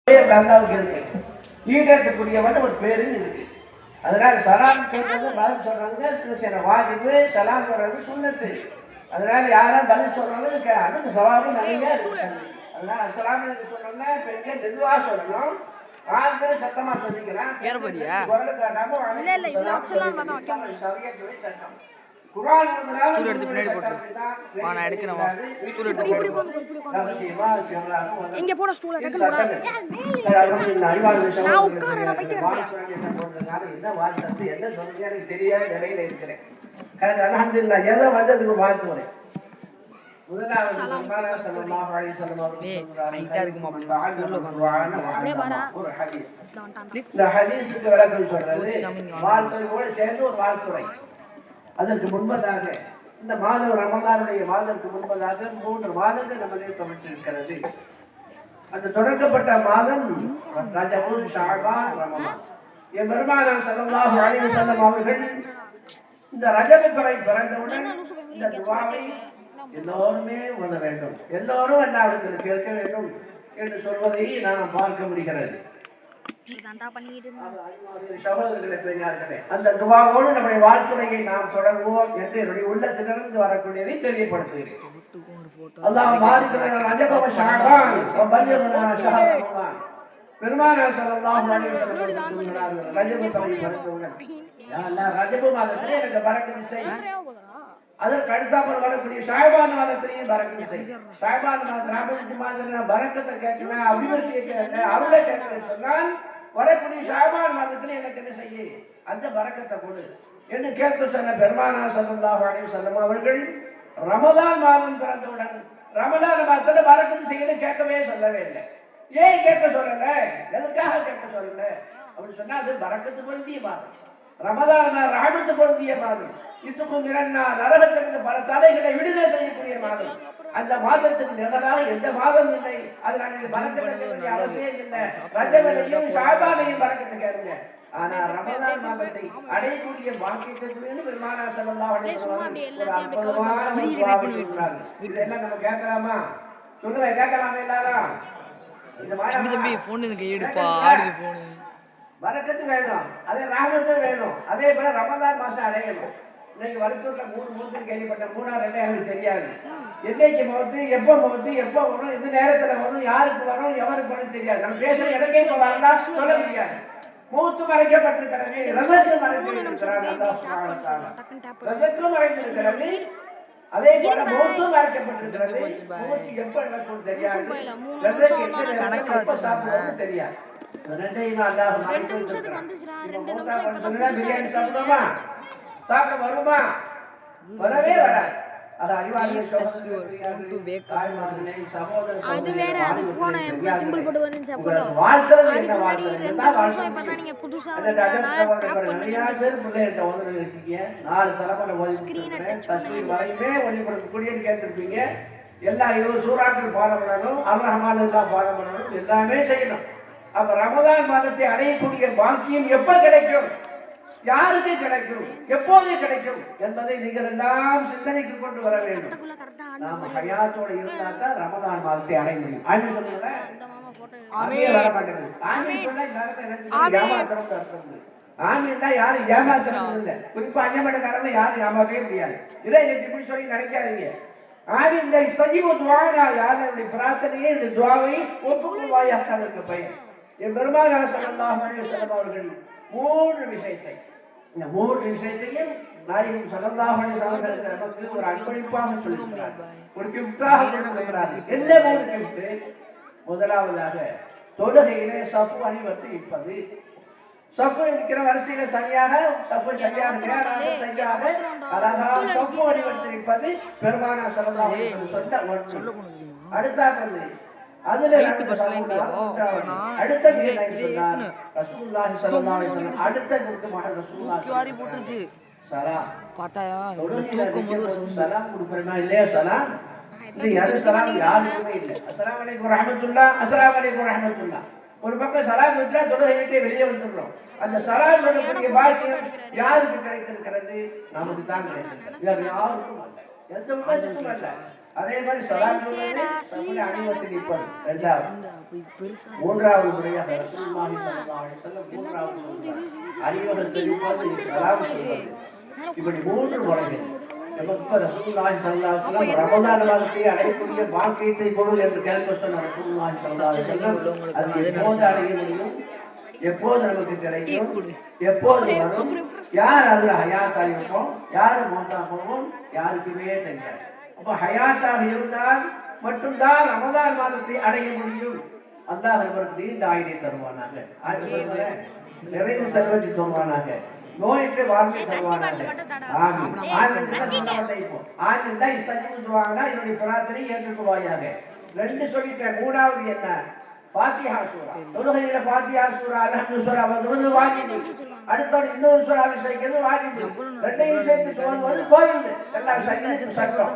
அல்லாவுக்கு இருக்கு. ஈடேற்கக்கூடியவன் ஒரு பேரு இருக்கு. அதனால சலாம் சொல்றது பதில் சொல்றது வாஜிபு, சலாம் சொல்றது சுன்னத்து. அதனால யாரும் பதில் சொல்றது அதுக்கு சவாலும் நிறைய இருக்கு. அதனால அஸ்ஸலாமு அலைக்கும் சொன்னோம்னா பெண்கள் மெதுவா சொல்லணும், ஆண்கள் சத்தமா சொல்லிக்கலாம். குரல் காட்டாம சட்டம். குர்ஆன் ஸ்டூல் எடுத்து பின்னாடி போட்டு வா, நான் எடுக்கிறேன் வா. ஸ்டூல் எடுத்து பின்னாடி போட்டு இங்க போட ஸ்டூல் டக்குனு போடா. நான் உட்கார்றேன், நான் போயிட்டு வரேன். என்ன வாழ்த்து என்ன சொல்றது எனக்கு தெரியாத நிலையில இருக்கிறேன். அல்ஹம்துலில்லாஹ் ஏதோ வந்ததுக்கு வாழ்த்து வரேன். முதலாவது பெருமானார் ஸல்லல்லாஹு அலைஹி வஸல்லம் ஒரு ஹதீஸ். இந்த ஹதீஸுக்கு விளக்கம் சொல்றது வாழ்த்துறையோடு சேர்ந்து ஒரு வாழ்த்துறை. அதற்கு முன்பதாக இந்த மாதம் ரமலானுடைய மாதத்துக்கு முன்பதாக 3 மாதங்கள் நம்மளே தொடர்ச்சிருக்கிறது. அந்த தொடர்க்கப்பட்ட மாதம் ரஜபு, ஷஅபான், ரமலான். என் பெருமானார் ஸல்லல்லாஹு அலைஹி வஸல்லம் அவர்கள் இந்த ரஜபு பிறை பிறந்தவுடன் இந்த துஆவை எல்லோருமே ஓத வேண்டும், எல்லோரும் அல்லாஹ்விடத்தில் கேட்க வேண்டும் என்று சொல்வதை நாம் பார்க்க முடிகிறது. சகோதரர்களே, பெரியார்களே, அந்த துஆவோடு நம்முடைய வாழ்த்துறையை நாம் தொடங்குவோம் என்று என்னுடைய உள்ளத்திலிருந்து வரக்கூடியதை தெரியப்படுத்துகிறேன். அல்லாஹ் பாரிக் ரஜப வ ஷஅபான் வ பல்லிக்னா ஷஹர் ரமலான். பெருமானார் ஸல்லல்லாஹு அலைஹி வஸல்லம் சொன்னார்கள், ரஜபு பிறை பிறந்தவுடன் யா அல்லாஹ் ரஜபு மாதத்திலே எனக்கு பரக்கத் செய். அதற்கு அடுத்தாப்புல வரக்கூடிய ஷஅபான் மாதத்திலேயும் பரக்கத் செய். ஷஅபான் மாதம் ரமலான் மாதத்துல பரக்கத்தை கேட்கணும், அபிவிருத்தியை கேட்கணும், அருளை கேட்கணும்னு சொன்னால் வரக்கூடிய ஷஅபான் மாதத்துல எனக்கு என்ன செய்ய, அந்த பரக்கத்தை கொடு என்று கேட்க சொன்ன பெருமானார் ஸல்லல்லாஹு அலைஹி வஸல்லம் அவர்கள் ரமலான் மாதம் பிறந்தவுடன் ரமலான் மாதத்துல பரக்கத்து செய்யணும் கேட்கவே சொல்லவே இல்லை. ஏன் கேட்க சொல்லல, எதுக்காக கேட்க சொல்லல அப்படின்னு சொன்னா அது பரக்கத்து பொருந்திய மாதம். ரமலான் ரஹமத்து பொருந்திய மாதம். இதுக்கும் இரண்டா நரகத்திலிருந்து பல தலைகளை விடுதலை செய்யக்கூடிய மாதம். அந்த மாதத்துக்கு நிகராக எந்த மாதம் இல்லை. அதனால பரக்கத்தை அவசியம் இல்லை. ரஜபையும் ஷஅபானையும் பரக்கத்தை கேளுங்க. ஆனா ரமலான் மாதத்தை அடையக்கூடிய பாக்கியத்தை பெருமானார் ஸல்லல்லாஹு அலைஹி வஸல்லம் இதெல்லாம் நம்ம கேட்கலாமா? சொல்லுங்க, கேட்கலாமா எல்லாரும்? இந்த தம்பி போன் இதுக்கு எடுப்பா, ஆடுது போன். பரக்கத்து வேணும், அதே ரஹமத்தும் வேணும். அதே போல ரமலான் மாசம் அடையணும். இன்னைக்கு வளர்த்தூர்ல 3 மூர்த்தம் கேள்விப்பட்ட 3 எனக்கு தெரியாது. என்னைக்கு மௌத்து, எப்போ மௌத்து, எப்போ வரும், எந்த நேரத்துல வரும், யாருக்கு வரும், எவருக்கு வரும் தெரியாது. நம்ம பேசுற இடமே இப்ப வரலாம் சொல்ல முடியாது. மூத்து மறைக்கப்பட்டிருக்கிறது, ரசத்தும் மறைந்திருக்கிறார் அல்லாஹ் சுப்ஹானஹு வ தஆலா. ரசத்தும் மறைந்திருக்கிறது, அதே போல மௌத்தும் மறைக்கப்பட்டிருக்கிறது. மூத்து எப்ப நடக்கும் தெரியாது, ரசத்துக்கு எப்ப சாப்பிடுவோம் தெரியாது. ரெண்டையும் அல்லாஹ் மறைந்திருக்கிறார். பிரியாணி சாப்பிடுவோமா, சாப்பிட வருமா, வரவே வராது. அது அறிவாளி அது வேற, அது போன சிம்பிள் போட்டு வந்துச்சு. போட்டோ வாழ்க்கிறது என்ன வாழ்க்கை? இப்பதான் நீங்க புதுசா இருக்கீங்க, 4 தலைமுறை வரையுமே ஒளிபரப்பக்கூடியன்னு கேட்டிருப்பீங்க. எல்லா 20 சூறாக்கள் பாடம் பண்ணணும், அல் ரஹ்மான் எல்லாம் பாடம் பண்ணணும், எல்லாமே செய்யணும். அப்ப ரமலான் மாதத்தை அடையக்கூடிய பாக்கியம் எப்ப கிடைக்கும், யாருக்கு கிடைக்கும், எப்போது கிடைக்கும் என்பதை நீங்கள் எல்லாம் சிந்தனைக்கு கொண்டு வர வேண்டும். நாம ஹயாத்தோட இருந்தா தான் ரமலான் மாதத்தை அடைய முடியும். ஆமீன் சொல்லுங்க. ஆமீன் வர மாட்டேங்குது. ஆமீன் சொன்னா எல்லாரும் ஏமாத்துறோம் அர்த்தம். ஆமீன்னா யாரும் ஏமாத்துறது இல்லை. குறிப்பா அஞ்சமடக்காரங்க யாரும் ஏமாற்றவே முடியாது. இதை இப்படி சொல்லி நினைக்காதீங்க. ஆமீன் இஸ்தஜீபு துஆனா, யாருடைய பிரார்த்தனையை இந்த துஆவை ஒப்புக்கொள்வாயாக அதற்கு பயன். என் பெருமானார் ஸல்லல்லாஹு அலைஹி வஸல்லம் அவர்கள் 3 விஷயத்தை, இந்த 3 விஷயத்தையும் நாயகம் ஸல்லல்லாஹு அலைஹி வஸல்லம் நமக்கு ஒரு அன்பளிப்பாக சொல்லியிருக்கிறார், ஒரு கிஃப்டாக கொடுத்திருக்கிறார். என்ன 3 கிஃப்ட்? முதலாவதாக தொழுகையிலே சஃப் அணிவத்து இருப்பது. சஃப் இருக்கிற வரிசையில சரியாக சஃப் சரியாக அழகாக சஃப் அணிவத்து இருப்பது பெருமானார் ஸல்லல்லாஹு அலைஹி வஸல்லம் சொன்ன ஒன்று. அடுத்தது அதுல அடுத்தது ரசூலுல்லாஹி ஸல்லல்லாஹு அலைஹி வஸல்லம் அடுத்தது மஹல் ரசூலுல்லாஹி போட்டுச்சு சலா பார்த்தாயா தூக்கம் ஒரு சலாம் கொடுக்கறனா இல்லையா? சலாம் இது யாரு சலாம் யாருமே இல்லை. அஸ்ஸலாமு அலைக்கும் வரஹ்மத்துல்லாஹ், அஸ்ஸலாமு அலைக்கும் வரஹ்மத்துல்லாஹ். ஒரு பக்கம் சலாம் விட்டா தொழுகை விட்டு வெளியே வந்துடுறோம். அந்த சலாம் சொல்லக்கூடிய பாக்கியம் யாருக்கு கிடைத்திருக்கிறது? நமக்கு தான் கிடைத்திருக்கிறது, வேற யாருக்கும் அல்ல, எந்த உலகத்துக்கும் அல்ல. அதே மாதிரி சலாம் சொல்றது அணிவத்தில் இருப்பது. 2வது மூன்றாவது முறையாக ரசூலுல்லாஹி ஸல்லல்லாஹு அலைஹி வஸல்லம் மூன்றாவது சொல்றாங்க. அறிவகத்தை இருப்பது சலாம் சொல்வது. இப்படி 3 முறைகள். எப்ப ரசூலுல்லாஹி ஸல்லல்லாஹு அலைஹி வஸல்லம் ரமலான் மாதத்தை அடையக்கூடிய பாக்கியத்தை கொடு என்று கேட்க சொன்ன ரசூலுல்லாஹி ஸல்லல்லாஹு அலைஹி வஸல்லம் அது எப்போது அடைய முடியும், எப்போது நமக்கு கிடைக்கும், எப்போது வரும், யார் அதுல ஹயாத்தாக இருப்போம், யார் மௌத்தாக போவோம், யாருக்குமே தெரியாது. அப்ப ஹயாத்தாக இருந்தால் மட்டும்தான் ரமலான் மாதத்தை அடைய முடியும். அல்லாஹ் அவருக்கு நீண்ட ஆயுளை தருவானாக, நிறைந்த செல்வத்தை தருவானாக, நோய்க்கு வாழ்க்கை தருவானாக. ஆமீன். ஆமீன் இஸ்தஜிபுவாங்கன்னா என்னுடைய பிரார்த்தனை ஏற்றுக்கொள்வாயாக. 2 சொல்லிட்டேன். 3வது என்ன? ஃபாத்திஹா சூரா. தொழுகையில ஃபாத்திஹா சூரா, அல்ஹம்து சூரா வந்து வாஜிப். அடுத்தோட இன்னொரு சூறாவை சேர்க்கிறது வாஜிப். 2ஐயும் சேர்த்து ஓதுவது கோயில். எல்லாம் சட்டத்துக்கு சட்டம்.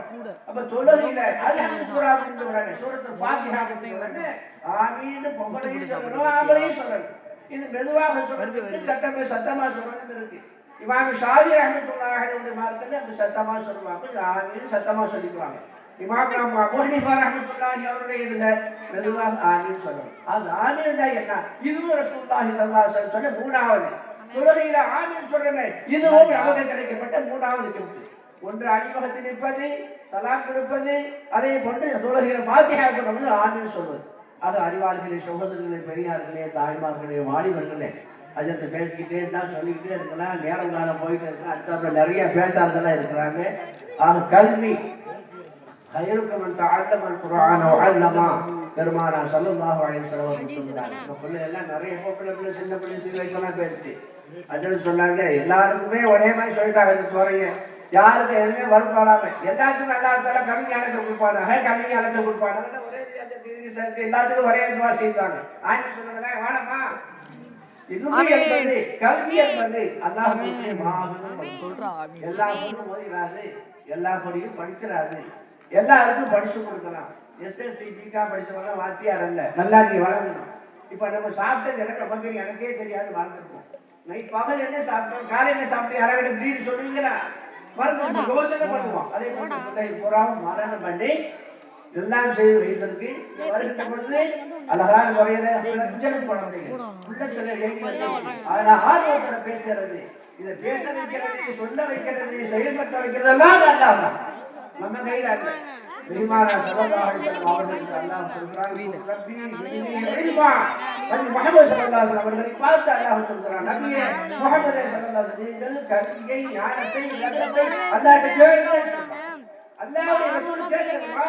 அப்ப தொழுகையில அல்ஹம்து சூரா வந்து உடனே சூரத்துல் ஃபாத்திஹா வந்து உடனே ஆமீன் பொங்கலையும் சொல்லணும், ஆமலையும் சொல்லணும். இது மெதுவாக சொல்றது, சத்தமா சொல்றது இருக்கு. இமாம் ஷாஃபி ரஹ்மத்துல்லாஹி அலைஹி மார்க்கத்துல அப்படி சத்தமா சொல்லுவாங்க, ஆமீன் சத்தமா சொல்லிக்குவாங்க. இமாம் அபூ ஹனீஃபா ரஹ்மத்துல்லாஹி அவருடைய இதுல மெதுவாக ஆமீன் சொல்லணும். அது ஆமீன் தான் என்ன? இதுவும் ரசூலுல்லாஹி ஸல்லல்லாஹு அலைஹி வஸல்லம் சொன்ன 3வது. தொழுகையில ஆமீன் சொல்றமே இதுவும் நமக்கு கிடைக்கப்பட்ட 3வது கிஃப்ட். ஒன்று அடிமகத்தில் நிற்பது, சலாம் கொடுப்பது, அதே போன்று தொழுகையில ஃபாத்திஹா சொல்றது, ஆமீன் சொல்வது. அது அறிவாளிகளே, சகோதரர்களே, பெரியார்களே, தாய்மார்களே, வாலிபர்களே, அதற்கு பேசிக்கிட்டே தான் சொல்லிக்கிட்டே இருக்கலாம். நேரம் காலம் போயிட்டு இருக்கலாம். அடுத்த நிறைய பேச்சாளர்களாக இருக்கிறாங்க. ஆக கல்வி பெருமானா ஸல்லல்லாஹு அலைஹி வஸல்லம் பிள்ளை எல்லாம் நிறைய பிள்ளை சின்ன பிள்ளை சிறு வயசுலாம் பேசிச்சு. அதுன்னு சொன்னாங்க, எல்லாருக்குமே ஒரே மாதிரி சொல்லிட்டாங்க. இந்த துறைய யாருக்கு எதுவுமே வருப்பாடாம எல்லாத்துக்கும் எல்லாத்தால கம்மி ஞானத்தை கொடுப்பானாங்க, கம்மி ஞானத்தை கொடுப்பானாங்க. ஒரே சேர்த்து எல்லாத்துக்கும் ஒரே இதுவா செய்தாங்க. ஆண்டி சொன்னாங்க, வேணாமா கல்வி என்பது அல்லாஹ்வுடைய மாபெரும். எல்லா பொண்ணும் ஓதிராது, எல்லா பொண்ணையும் படிச்சிடாது, எல்லாருக்கும் படிச்சு கொடுக்கலாம். எஸ்எஸ்டி பிகா படிச்சவங்க வாத்தியார் அல்ல, நல்லா நீ வளரணும். இப்ப நம்ம சாப்பிட்டது எனக்கு ரொம்ப பேர் எனக்கே தெரியாது, வளர்ந்துருக்கோம். நைட் பகல் என்ன சாப்பிட்டோம், காலை என்ன சாப்பிட்டு யாராவது பிரீடு சொல்லுவீங்களா? மருந்து யோசனை பண்ணுவோம். அதே போல பிள்ளை பூராவும் மரணம் பண்ணி எல்லாம் செய்து வைத்திருக்கு. வருகின்ற பொழுது அழகான முறையில குழந்தைகள் உள்ளத்துல ஆர்வத்தோட பேசுறது, இதை பேச வைக்கிறது, சொல்ல வைக்கிறது, செயல்பட்ட வைக்கிறதெல்லாம் அல்லாஹ் நம்ம கையில அல்ல. பெருமானா ஸல்லல்லாஹு அலைஹி வஸல்லம் அவர்களுக்கு அல்லாஹ் சொல்றான், ரப்பி இல்மா. முஹம்மது ஸல்லல்லாஹு அலைஹி வஸல்லம் அவர்களை பார்த்து அல்லாஹ் சொல்றான், நபியே முஹம்மது ஸல்லல்லாஹு அலைஹி வஸல்லம் நீங்கள் கல்வியை, ஞானத்தை, இலக்கத்தை அல்லாஹ்ட்ட கேளுங்கள். அல்லாஹ்வுடைய ரசூல் கேட்கணுமா?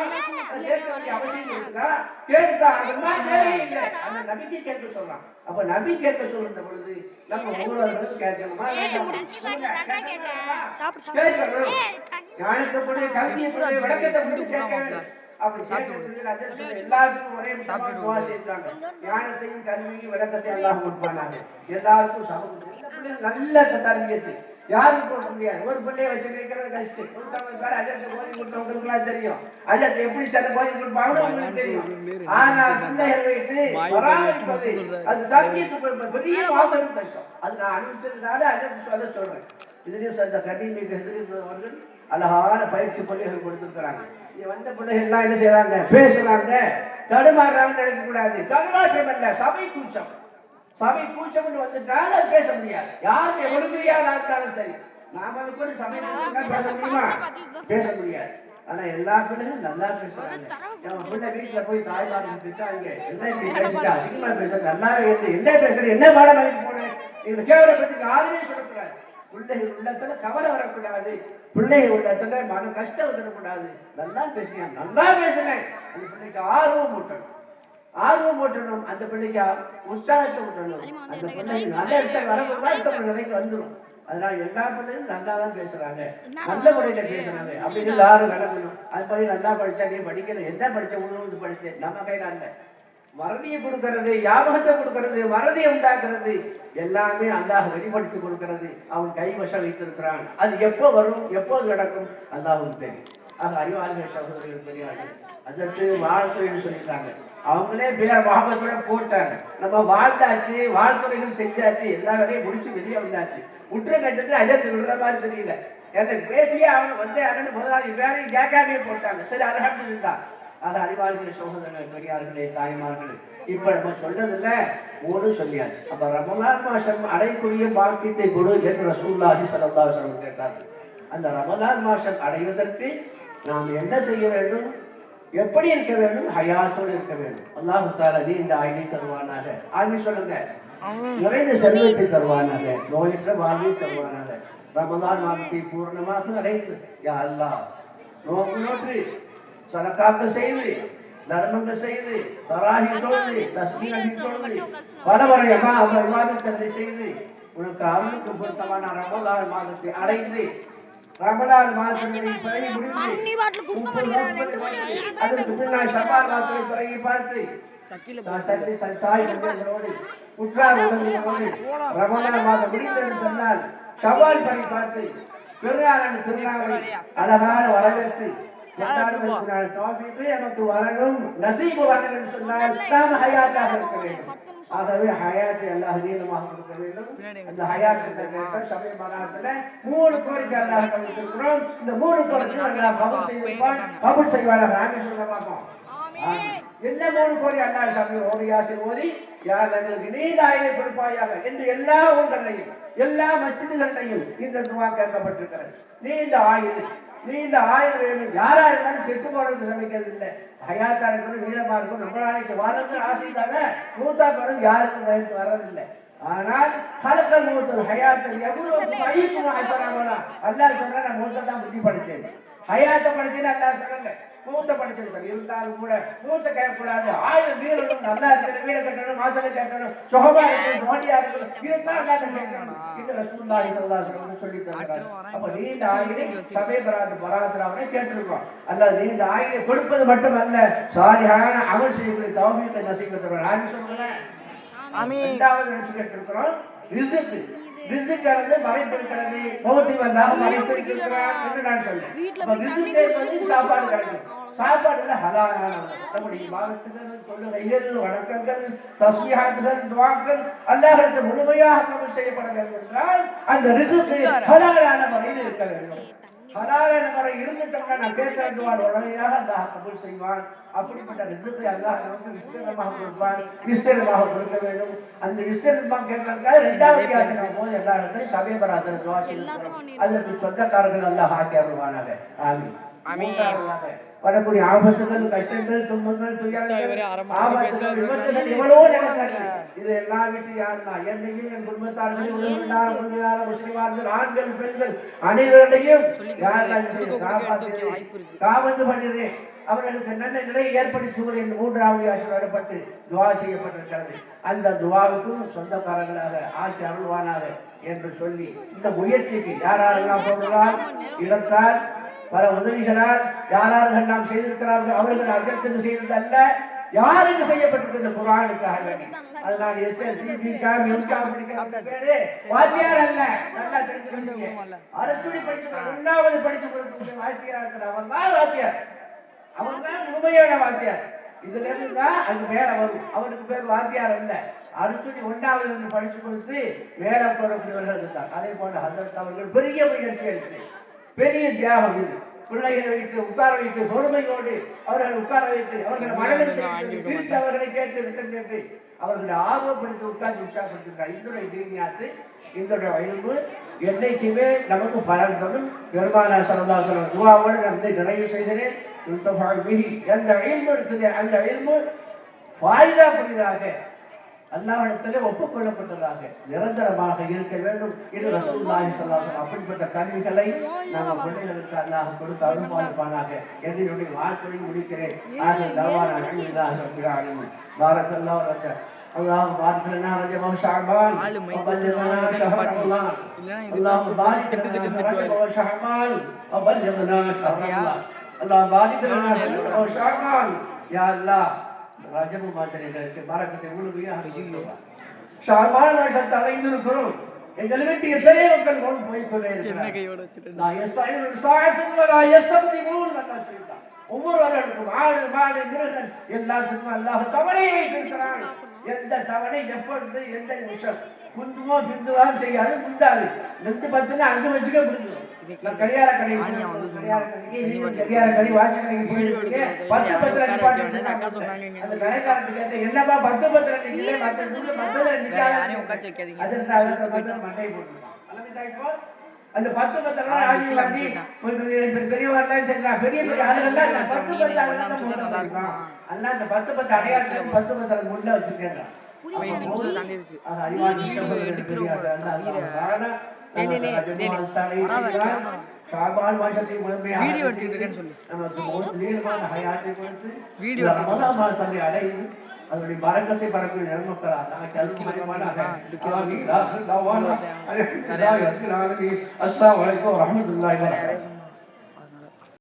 அது கேட்க வேண்டிய அவசியம் இருக்குதா? கேட்டா அதுமா தேவையில்லை. அந்த நபிக்கு கேட்க சொல்றான். அப்ப நபி கேட்க சொல்ற பொழுது நம்ம ஒவ்வொருவரும் கேட்கணுமா? கேட்கணும். ஞானத்தை கொண்டு, கல்வியை கொண்டு, விளக்கத்தை கொண்டு கேட்க வேண்டும். அப்படி எல்லாருக்கும் ஒரே துவா செய்தாங்க. ஞானத்தையும் கல்வியும் விளக்கத்தை எல்லாம் கொடுப்பானாங்க. எல்லாருக்கும் சமம். நல்ல தர்பியத்து யாரும் போட முடியாது. ஒரு பிள்ளைய வச்சு வைக்கிறது கஷ்டம். கொடுத்தவங்க அஜத்தை போதி கொடுத்தவங்களுக்குலாம் தெரியும். அஜத்தை எப்படி சில போதி கொடுப்பாங்க உங்களுக்கு தெரியும். ஆனா பிள்ளைகள் வைத்து பராமரிப்பது, அது தர்பியத்து பெரிய மாபெரும் கஷ்டம். அது நான் அனுபவிச்சதுனால அஜத்தை சொல்றேன். இதுலேயும் அந்த கண்ணியமிகு அவர்கள் அழகான பயிற்சி பள்ளிகள் கொடுத்துருக்கிறாங்க. இங்க வந்த பிள்ளைகள் எல்லாம் என்ன செய்யறாங்க, பேசுறாங்க, தடுமாறுறாங்க. நினைக்க கூடாது. தடுமாற்றம் அல்ல, சபை கூச்சம். சபை கூச்சம் வந்துட்டால் அது பேச முடியாது. யாருக்கு ஒழுங்கையாக இருந்தாலும் சரி, நாம அது கூட சபை பேச முடியுமா? பேச முடியாது. ஆனா எல்லா பிள்ளைகளும் நல்லா பேசுறாங்க. நம்ம பிள்ளை வீட்டுல போய் தாய்மார்கள் திட்டாங்க, எல்லாம் இப்படி பேசிட்டா அசிங்கமா பேசுற, நல்லா என்ன பேசுற, என்ன பாடம் வாங்கி போனேன், இதுல கேவலப்பட்டு யாருமே சொல்லக்கூடாது. பிள்ளைகள் உள்ளத்துல கவலை வரக்கூடாது, பிள்ளைகள் உள்ளத்துல மன கஷ்டம் வந்துடக்கூடாது. நல்லா பேசுறேன், நல்லா பேசுறேன். அந்த பிள்ளைக்கு ஆர்வம் ஊட்டணும், ஆர்வம் ஊட்டணும். அந்த பிள்ளைக்கு உற்சாகத்தை ஊட்டணும். அந்த பிள்ளை நல்ல இடத்துல வர நிலைக்கு வந்துடும். அதனால எல்லா பிள்ளைகளும் நல்லா தான் பேசுறாங்க, நல்ல முறையில பேசுறாங்க. அப்படின்னு எல்லாரும் விளங்கணும். அது படி நல்லா படிச்சா, நீ படிக்கல, என்ன படிச்ச உணவு படிச்ச, நம்ம கையில அல்ல. மறதியை கொடுக்கிறது, ஞாபகத்தை கொடுக்கிறது, மறதியை உண்டாக்குறது எல்லாமே அல்லாஹ் வெளிப்படுத்தி கொடுக்கிறது. அவன் கைவசம் வைத்திருக்கிறான். அது எப்போ வரும், எப்போது நடக்கும், அல்லாஹ்வுக்கு தெரியும். ஆக அறிவாளிகள் சகோதரர்கள் பெரியார்கள் அதற்கு வாழ்த்துறைன்னு சொல்லிட்டாங்க. அவங்களே பேர் வாகத்தோட போட்டாங்க. நம்ம வாழ்ந்தாச்சு, வாழ்த்துறைகள் செஞ்சாச்சு, எல்லா வேலையும் முடிச்சு வெளியே வந்தாச்சு. உற்ற கட்டத்தில் அஜத்து விடுற மாதிரி தெரியல. எனக்கு பேசியே அவங்க வந்து அண்ணன் முதலாளி வேலையும் கேட்காமே போட்டாங்க. சரி, அல்ஹம்துலில்லாஹ். ஆக அறிவாளிகள் சகோதரர்கள் பெரியார்களே, தாய்மார்களே, இப்ப நம்ம சொன்னதுல 3 சொல்லியாச்சு. அப்ப ரமலான் மாசம் அடையக்கூடிய பாக்கியத்தை கொடு என்று ரசூலுல்லாஹி ஸல்லல்லாஹு அலைஹி வஸல்லம் கேட்டார்கள். அந்த ரமலான் மாசம் அடைவதற்கு நாம் என்ன செய்ய வேண்டும், எப்படி இருக்க வேண்டும்? ஹயாத்தோடு இருக்க வேண்டும். அல்லாஹ் தஆலா நீண்ட ஆயுளை தருவானாக. ஆமீன் சொல்லுங்க. நிறைந்த செல்வத்தை தருவானாக, நோயற்ற வாழ்வை தருவானாக. ரமலான் மாதத்தை பூர்ணமாக அடைந்து யா அல்லாஹ் நோக்கு நோற்று சதகாக்கள் செய்து தர்மங்கள் செய்து தராஹி தொழுது தஸ்பீஹ் தொழுது பல இபாதத்துகளை செய்து உனக்கு அருளுக்கு பொருத்தமான ரமலான் மாதத்தை அடைந்து ரமலான் மாதத்தினை பிறகு முடிந்து அதற்கு பின்னால் ஷபான் மாதத்தை பிறகு பார்த்து உற்றார் உடனோடு ரமலான் மாதம் முடிந்தது சொன்னால் ஷவால் பணி பார்த்து பெருநாளன் திருநாளை அழகான வரவேற்று நமக்கு வரணும் நசீபு வரணும் சொன்னால் நாம் ஹயாத்தாக இருக்க வேண்டும். ஆகவே ஹயாத்தை அல்லாஹ் நீளமாக கொடுக்க வேண்டும். அந்த ஹயாத்தை சபை மராத்துல 3 கோரிக்கை அல்லாஹ் கொடுத்திருக்கிறோம். இந்த 3 கோரிக்கை அல்லாஹ் கபூல் செய்வானாக. நாமே சொல்ல பார்ப்போம். என்ன 3 கோரி அல்லாஹ் சபை ஓரியாசில் ஓதி யார் எங்களுக்கு நீண்ட ஆயுளை கொடுப்பாயாக என்று எல்லா ஊர்களையும் எல்லா மஸ்ஜிதுகளையும் இந்த துஆ கேட்கப்பட்டிருக்கிறது. நீண்ட ஆயுள் நீண்ட ஆயுள் வேணும். யாரா இருந்தாலும் செத்து போறது சமைக்கிறது இல்லை. ஹயாத்தா இருக்கணும், வீரமா இருக்கும், ரொம்ப நாளைக்கு வாழ்ந்து ஆசைத்தாங்க. மூத்தா போறது யாருக்கும் வயது வர்றதில்லை. ஆனால் கலக்கல் மூத்தல் ஹயாத்தில் எவ்வளவு அழிக்கும் ஆசராமலாம் அல்லாஹ் சொல்ற நான் மூத்த தான் புத்தி படிச்சேன், ஹயாத்தை படிச்சேன்னு அல்லாஹ் சொல்லல, மூத்த படிச்சிருக்காரு. இருந்தாலும் கூட மூத்த கேட்கக்கூடாது. ஆயுள் வீரணும், நல்லா இருக்கணும், வீட கட்டணும், மாசலை கேட்கணும், சுகமா இருக்கணும், சோடியா இருக்கணும், இதுதான் கேட்கணும். இது ரசூலுல்லாஹி ஸல்லல்லாஹு அலைஹி வஸல்லம் சொல்லி தந்தார். அப்ப நீண்ட ஆயுளை சபை பராத்ராவனை கேட்டிருக்கோம். அல்லாஹ் நீண்ட ஆயுளை கொடுப்பது மட்டுமல்ல, சாலிஹான அமல் செய்யக்கூடிய தௌஃபீகை நசீப் தருவார். ஆமீன் சொல்லுங்க. ஆமீன். இரண்டாவது நினைச்சு கேட்டிருக்கிறோம் ரிஸ்க். ரிஸ்க்ங்கிறது மறைத்திருக்கிறது. மௌத்தி வந்தால் மறைத்திருக்கிறார் என்று நான் சொன்னேன். அப்ப ரிஸ்க் என்பது சாப்பாடு கிடைக்கும். சாப்பாடுல ஹலாலான நம்முடைய இபாதத்துகள், தொழுகைகள், வணக்கங்கள், தஸ்பீஹாத்துகள், துஆக்கள் அல்லாஹ்விற்கு முழுமையாக கபூல் செய்யப்பட வேண்டும் என்றால் அந்த ரிஸ்க் ஹலாலான முறையில் இருக்க வேண்டும். ஹலாலான முறை இருந்துட்டோம்னா நான் பேசுற துஆ உடனடியாக அல்லாஹ் கபூல் செய்வான். அப்படிப்பட்ட ரிஸ்கை அல்லாஹ் நமக்கு விஸ்தீர்ணமாக கொடுப்பான். விஸ்தீர்ணமாக கொடுக்க வேண்டும். அந்த விஸ்தீர்ணமாக கேட்கறதுக்காக இரண்டாவது யாத்திரை போது எல்லா இடத்துலையும் சபை பராத்திர துஆ செய்யணும். அதற்கு சொந்தக்காரர்கள் அல்லாஹ் ஆக்கி அருள்வானாக. ஆமீன். ஆமீன். வரக்கூடிய ஆபத்துகள், கஷ்டங்கள், துன்பங்கள், துயரங்கள், ஆபத்துகள், விபத்துகள் எவ்வளவோ நடக்கிறது. இது எல்லா வீட்டில் யாருன்னா என்னையும் என் குடும்பத்தார்கள் உலகத்தார் முஸ்லிமார்கள் ஆண்கள் பெண்கள் அனைவரையும் காவந்து பண்ணுறேன். அவர்களுக்கு நல்ல நிலையை ஏற்படுத்துவது என்று 3வது ஆசீர்வாதப்பட்டு துவா செய்யப்பட்டிருக்கிறது. அந்த துவாவுக்கும் சொந்தக்காரர்களாக ஆட்சி அருள்வானாக என்று சொல்லி இந்த முயற்சிக்கு யாரெல்லாம் போகிறார் இழந்தால் பல உதவிகளால் யாரார்கள் நாம் செய்திருக்கிறார்கள் அவர்கள் அஜத்துக்கு செய்தது அல்ல, யாருக்கு செய்யப்பட்டிருக்கு இந்த குர்ஆனுக்காக வேண்டி. அதனால் வாத்தியார் அல்ல, நல்லா தெரிஞ்சுக்கொள்ளுங்க. அரசுடி படிச்சு 1வது படிச்சு கொடுத்து வாத்தியார் இருக்கிற அவன் தான் வாத்தியார், அவன் தான் உண்மையான வாத்தியார். இதுல இருந்துதான் அது மேல வரும். அவனுக்கு பேர் வாத்தியார் அல்ல. அரசுடி 1வது படிச்சு கொடுத்து மேல போறக்கூடியவர்கள் இருந்தார். அதே போல ஹஜ்ரத் அவர்கள் பெரிய முயற்சி எடுத்து பெரிய தியாகம் இது. பிள்ளைகளை வைத்து உட்கார வைத்து பொறுமையோடு அவர்களை உட்கார வைத்து அவர்களை மனதில் செய்து அவர்களை கேட்டு கேட்டு அவர்களை ஆர்வப்படுத்தி உட்கார்ந்து உற்சாகப்படுத்திருக்கார். இதனுடைய தீனியாத்து இதனுடைய வயல்பு என்னைக்குமே நமக்கு பலன் தரும். பெருமானார் ஸல்லல்லாஹு அலைஹி வஸல்லம் துஆவோடு நான் நிறைவு செய்கிறேன். எந்த வயல்பு இருக்குது அந்த வயல்பு ஃபாயிதா புரிதாக அல்லாஹ்விடத்திலே ஒப்புக்கொள்ளப்பட்டதாக நிரந்தரமாக இருக்க வேண்டும் என்று ரசூலுல்லாஹி ஸல்லல்லாஹு அலைஹி வஸல்லம் அப்படிப்பட்ட கல்விகளை நாம் பிள்ளைகளுக்கு அல்லாஹ் கொடுத்து அருள்பாலிப்பானாக என்று என்னுடைய வாழ்க்கையை முடிக்கிறேன். ஆகிய தவான அல்ஹம்துலில்லாஹி ரப்பில் ஆலமீன். பாரக்கல்லாஹு லக. اللهم بارك لنا رجب وشعبان وبلغنا شهر رمضان. اللهم بارك لنا رجب وشعبان وبلغنا شهر رمضان. اللهم بارك لنا رجب وشعبان. يا الله ராஜபு மாத்திரைகளுக்கு பாரக்கத்தை முழுமையாக ஷாபான் மாதத்தை அடைந்திருக்கிறோம். எங்களை விட்டு எத்தனை மக்கள் கொண்டு போய்கொண்டே இருக்கிறார். ஒவ்வொருவர்களுக்கும் ஆடு மாடு மிருகங்கள் எல்லாத்துக்கும் அல்லாஹ் தவணையை வைத்திருக்கிறான். எந்த தவணை எப்பொழுது எந்த நிமிஷம் குந்துமோ பிந்துவோ செய்யாது, குண்டாது. 2 10 அங்கு வச்சுக்க பிடிக்கும். நான் கடியார கடை கடியார கடைக்கு நீங்க கடியார கடை வாட்ச் கடைக்கு போயிருக்கீங்க 10 பத்திரம் நிப்பாட்டி அக்கா சொன்னாங்க அந்த கடைக்காரன் கேட்ட என்னப்பா 10 பத்திரம் நிக்கல 10 பத்திரம் நிக்காத யாரையும் உட்காந்து வைக்காதீங்க அதற்கு அவருக்கு பத்திரம் மண்டை போட்டுருக்கான் அலமிதா இப்போ அந்த 10 பத்திரம் ஆடி வாங்கி பெரியவர்லாம் செஞ்சா பெரிய பெரிய ஆளுங்கள்லாம் அந்த 10 பத்திரம் அல்லாஹ் அந்த 10 பத்திரம் அடையாளத்துல 10 பத்திரம் உள்ள வச்சிருக்காங்க தாண்டிடுச்சு அது ஷாபான் மாசத்தை முழுமையாக வீடியோ எடுத்துட்டு இருக்கேன்னு சொல்லி நமக்கு ஒரு நீளமான ஹயாத்தை கொடுத்து வீடியோ ரமலான் மாதத்தை அடைந்து அதனுடைய பரக்கத்தை பரக்கூடிய நன்மக்களாக அஸ்ஸலாமு அலைக்கும் வரஹ்மத்துல்லாஹி வபரகாத்துஹு